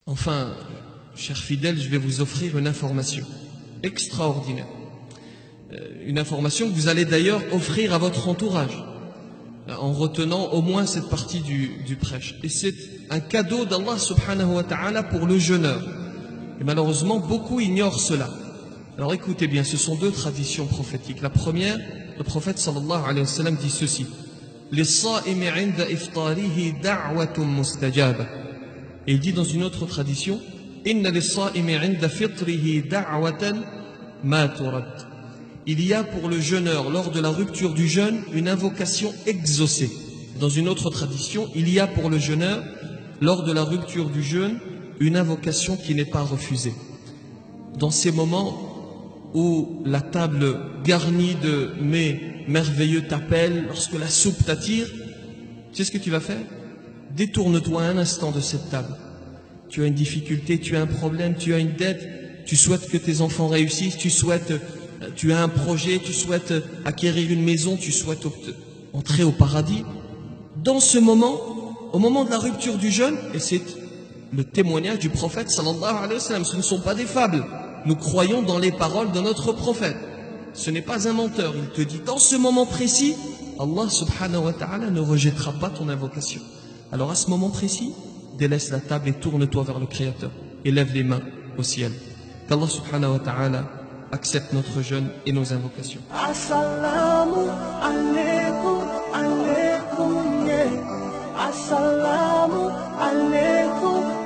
Enfin, chers fidèles, je vais vous offrir une information extraordinaire. Une information que vous allez d'ailleurs offrir à votre entourage, en retenant au moins cette partie du prêche. Et c'est un cadeau d'Allah subhanahu wa ta'ala pour le jeûneur. Et malheureusement, beaucoup ignorent cela. Alors écoutez bien, ce sont deux traditions prophétiques. La première, le prophète sallallahu alayhi wa sallam dit ceci: "Lis-sa'imi 'inda iftarihi da'watun mustajaba." Et il dit dans une autre tradition: "Inna lis-sa'imi 'inda fitrihi da'watan ma turad." Il y a pour le jeûneur, lors de la rupture du jeûne, une invocation exaucée. Dans une autre tradition, il y a pour le jeûneur, lors de la rupture du jeûne, une invocation qui n'est pas refusée. Dans ces moments où la table garnie de mets merveilleux t'appelle, lorsque la soupe t'attire, tu sais ce que tu vas faire? Détourne-toi un instant de cette table. Tu as une difficulté, tu as un problème, tu as une dette, tu souhaites que tes enfants réussissent, tu as un projet, tu souhaites acquérir une maison, tu souhaites entrer au paradis. Dans ce moment, au moment de la rupture du jeûne, et c'est le témoignage du prophète sallallahu alayhi wa sallam, ce ne sont pas des fables. Nous croyons dans les paroles de notre prophète. Ce n'est pas un menteur. Il te dit, dans ce moment précis, Allah subhanahu wa ta'ala ne rejettera pas ton invocation. Alors à ce moment précis, délaisse la table et tourne-toi vers le Créateur. Et lève les mains au ciel. Qu'Allah subhanahu wa ta'ala accepte notre jeûne et nos invocations. Assalamu alaikum, alaikum, yeah. Assalamu alaikum.